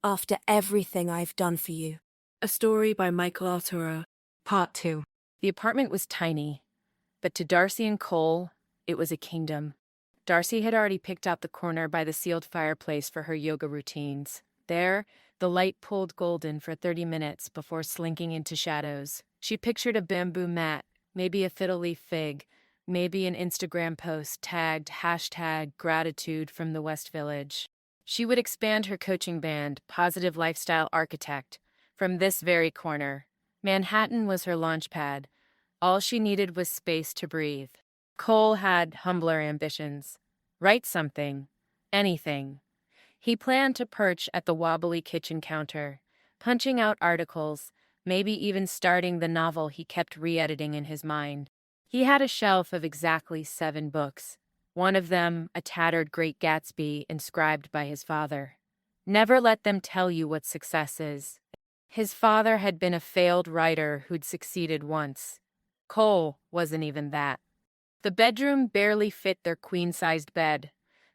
after everything I've done for you. A story by Michael Alturo. Part 2. The apartment was tiny, but to Darcy and Cole, it was a kingdom. Darcy had already picked out the corner by the sealed fireplace for her yoga routines. There, the light pulled golden for 30 minutes before slinking into shadows. She pictured a bamboo mat, maybe a fiddle leaf fig, maybe an Instagram post tagged #gratitude from the West Village. She would expand her coaching band, Positive Lifestyle Architect, from this very corner. Manhattan was her launchpad. All she needed was space to breathe. Cole had humbler ambitions. Write something. Anything. He planned to perch at the wobbly kitchen counter, punching out articles, maybe even starting the novel he kept re-editing in his mind. He had a shelf of exactly 7 books, one of them a tattered Great Gatsby inscribed by his father. Never let them tell you what success is. His father had been a failed writer who'd succeeded once. Cole wasn't even that. The bedroom barely fit their queen-sized bed.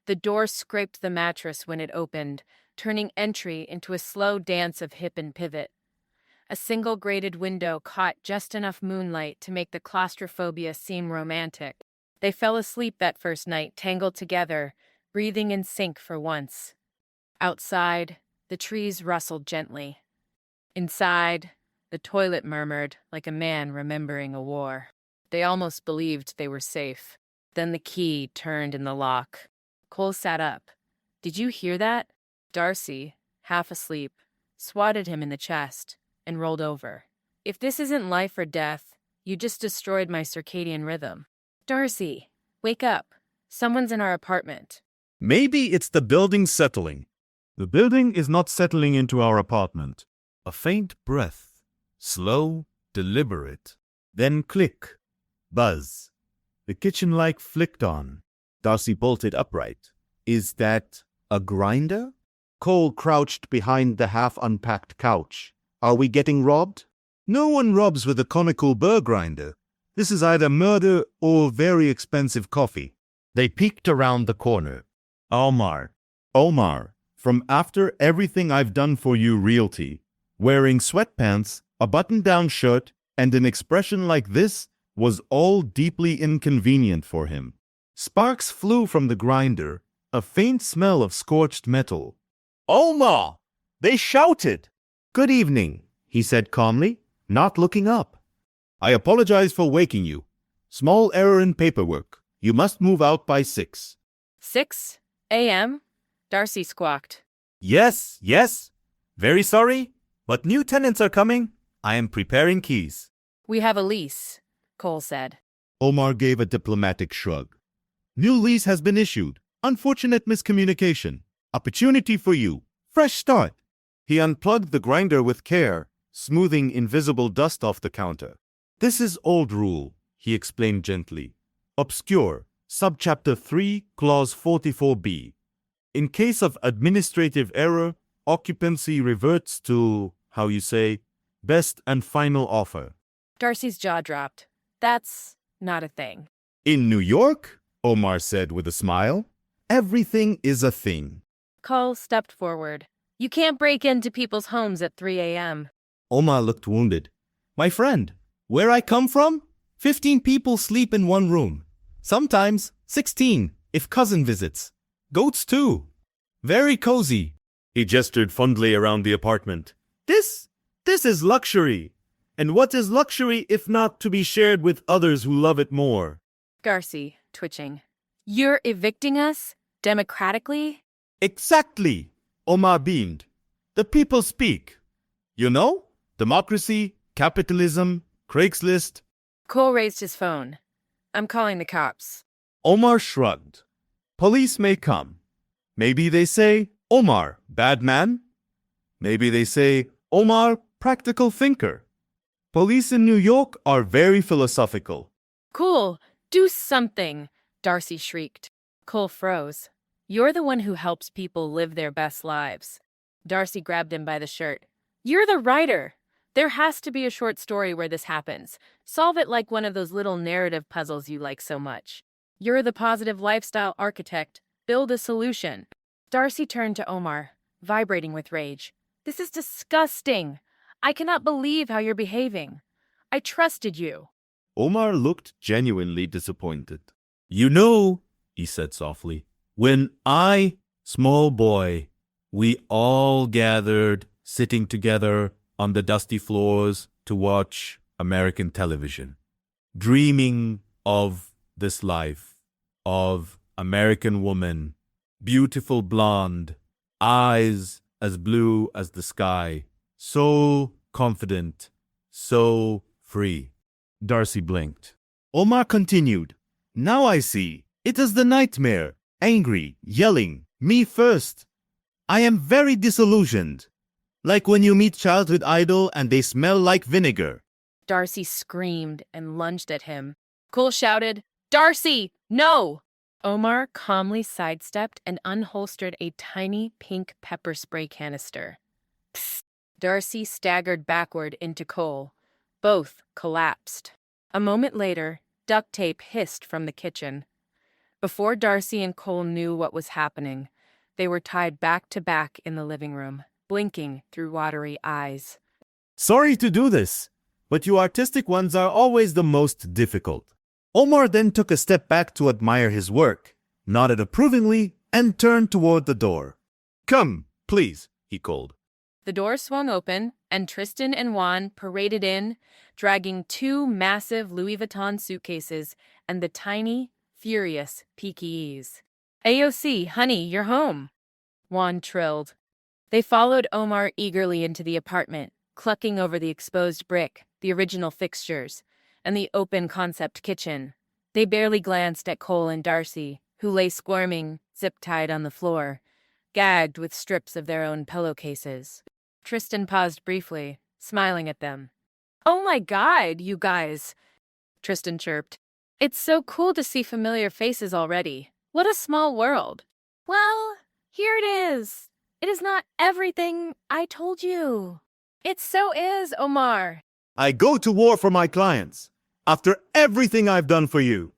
The door scraped the mattress when it opened, turning entry into a slow dance of hip and pivot. A single grated window caught just enough moonlight to make the claustrophobia seem romantic. They fell asleep that first night, tangled together, breathing in sync for once. Outside, the trees rustled gently. Inside, the toilet murmured like a man remembering a war. They almost believed they were safe. Then the key turned in the lock. Cole sat up. "Did you hear that?" Darcy, half asleep, swatted him in the chest and rolled over. "If this isn't life or death, you just destroyed my circadian rhythm. Darcy, wake up. Someone's in our apartment." Maybe it's the building settling. The building is not settling into our apartment. A faint breath, slow, deliberate. Then click, buzz. The kitchen light flicked on. Darcy bolted upright. Is that a grinder? Cole crouched behind the half-unpacked couch. Are we getting robbed? No one robs with a conical burr grinder. This is either murder or very expensive coffee. They peeked around the corner. Omar, from After Everything I've Done For You Realty, Wearing sweatpants, a button-down shirt, and an expression like this was all deeply inconvenient for him. Sparks flew from the grinder, a faint smell of scorched metal. Omar! They shouted! "Good evening," he said calmly, not looking up. "I apologize for waking you. Small error in paperwork. You must move out by 6. 6 a.m.? Darcy squawked. Yes. Very sorry, but new tenants are coming. I am preparing keys." "We have a lease," Cole said. Omar gave a diplomatic shrug. "New lease has been issued. Unfortunate miscommunication. Opportunity for you. Fresh start." He unplugged the grinder with care, smoothing invisible dust off the counter. "This is old rule," he explained gently. "Obscure. Subchapter 3, Clause 44B. In case of administrative error, occupancy reverts to, best and final offer." Darcy's jaw dropped. That's not a thing. "In New York," Omar said with a smile, "everything is a thing." Cole stepped forward. "You can't break into people's homes at 3 a.m. Omar looked wounded. "My friend, where I come from, 15 people sleep in one room. Sometimes 16 if cousin visits. Goats too. Very cozy." He gestured fondly around the apartment. This is luxury. And what is luxury if not to be shared with others who love it more?" Darcy, twitching. "You're evicting us? Democratically?" "Exactly," Omar beamed. "The people speak. You know, democracy, capitalism, Craigslist." Cole raised his phone. "I'm calling the cops." Omar shrugged. "Police may come. Maybe they say, 'Omar, bad man.' Maybe they say, 'Omar, practical thinker.' Police in New York are very philosophical." "Cool, do something," Darcy shrieked. Cole froze. "You're the one who helps people live their best lives." Darcy grabbed him by the shirt. "You're the writer. There has to be a short story where this happens. Solve it like one of those little narrative puzzles you like so much. You're the positive lifestyle architect. Build a solution." Darcy turned to Omar. vibrating with rage. This is disgusting. I cannot believe how you're behaving. I trusted you. Omar looked genuinely disappointed. You know, he said softly, when I, small boy, we all gathered sitting together on the dusty floors to watch American television, dreaming of this life, of American woman, beautiful blonde, eyes as blue as the sky, so confident, so free. Darcy blinked. Omar continued. Now I see. It is the nightmare. Angry, yelling, me first. I am very disillusioned. Like when you meet childhood idol and they smell like vinegar. Darcy screamed and lunged at him. Cole shouted, Darcy, no! Omar calmly sidestepped and unholstered a tiny pink pepper spray canister. Psst. Darcy staggered backward into Cole. Both collapsed. A moment later, duct tape hissed from the kitchen. Before Darcy and Cole knew what was happening, they were tied back to back in the living room, blinking through watery eyes. Sorry to do this, but you artistic ones are always the most difficult. Omar then took a step back to admire his work, nodded approvingly, and turned toward the door. Come, please, he called. The door swung open, and Tristan and Juan paraded in, dragging 2 massive Louis Vuitton suitcases and the tiny, furious PKEs. AOC, honey, you're home, Juan trilled. They followed Omar eagerly into the apartment, clucking over the exposed brick, the original fixtures, and the open concept kitchen. They barely glanced at Cole and Darcy, who lay squirming, zip-tied on the floor, gagged with strips of their own pillowcases. Tristan paused briefly, smiling at them. Oh my God, you guys, Tristan chirped. It's so cool to see familiar faces already. What a small world. Well, here it is. It is not everything I told you. It so is, Omar. I go to war for my clients, after everything I've done for you.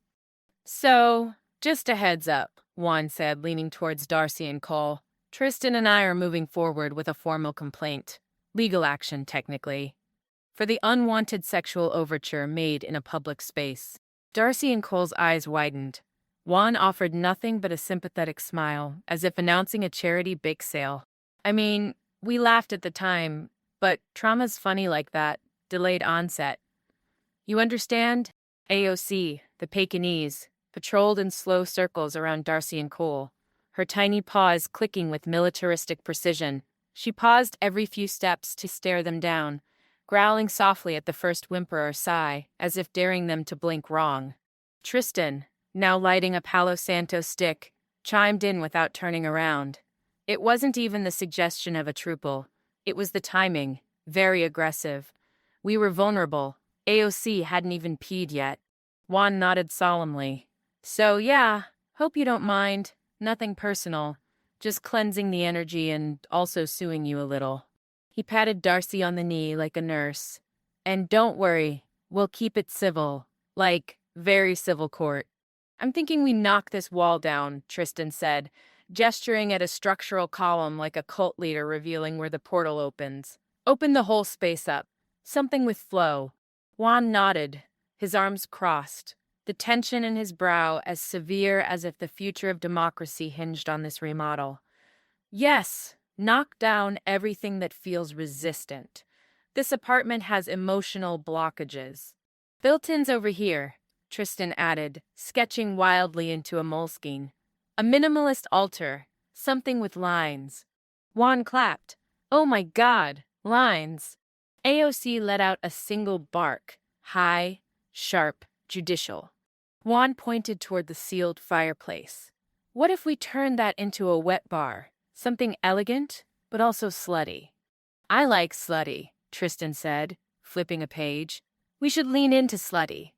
So, just a heads up, Juan said, leaning towards Darcy and Cole. Tristan and I are moving forward with a formal complaint. Legal action, technically. For the unwanted sexual overture made in a public space. Darcy and Cole's eyes widened. Juan offered nothing but a sympathetic smile, as if announcing a charity bake sale. I mean, we laughed at the time, but trauma's funny like that. Delayed onset. You understand? AOC, the Pekingese, patrolled in slow circles around Darcy and Cole, her tiny paws clicking with militaristic precision. She paused every few steps to stare them down, growling softly at the first whimper or sigh, as if daring them to blink wrong. Tristan, now lighting a Palo Santo stick, chimed in without turning around. It wasn't even the suggestion of a truple. It was the timing, very aggressive. We were vulnerable. AOC hadn't even peed yet. Juan nodded solemnly. So yeah, hope you don't mind. Nothing personal. Just cleansing the energy and also suing you a little. He patted Darcy on the knee like a nurse. And don't worry, we'll keep it civil. Like, very civil court. I'm thinking we knock this wall down, Tristan said, gesturing at a structural column like a cult leader revealing where the portal opens. Open the whole space up. Something with flow. Juan nodded, his arms crossed, the tension in his brow as severe as if the future of democracy hinged on this remodel. Yes, knock down everything that feels resistant. This apartment has emotional blockages. Built-ins over here, Tristan added, sketching wildly into a moleskine. A minimalist altar, something with lines. Juan clapped. Oh my God, lines. AOC let out a single bark, high, sharp, judicial. Juan pointed toward the sealed fireplace. What if we turned that into a wet bar? Something elegant, but also slutty. I like slutty, Tristan said, flipping a page. We should lean into slutty.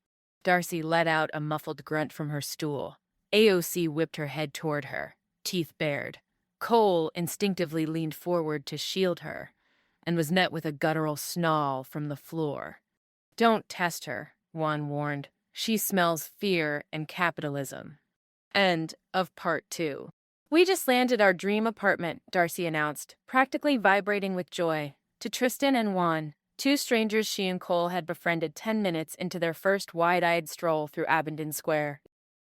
Darcy let out a muffled grunt from her stool. AOC whipped her head toward her, teeth bared. Cole instinctively leaned forward to shield her, and was met with a guttural snarl from the floor. Don't test her, Juan warned. She smells fear and capitalism. End of part 2. We just landed our dream apartment, Darcy announced, practically vibrating with joy. To Tristan and Juan, two strangers she and Cole had befriended 10 minutes into their first wide-eyed stroll through Abingdon Square.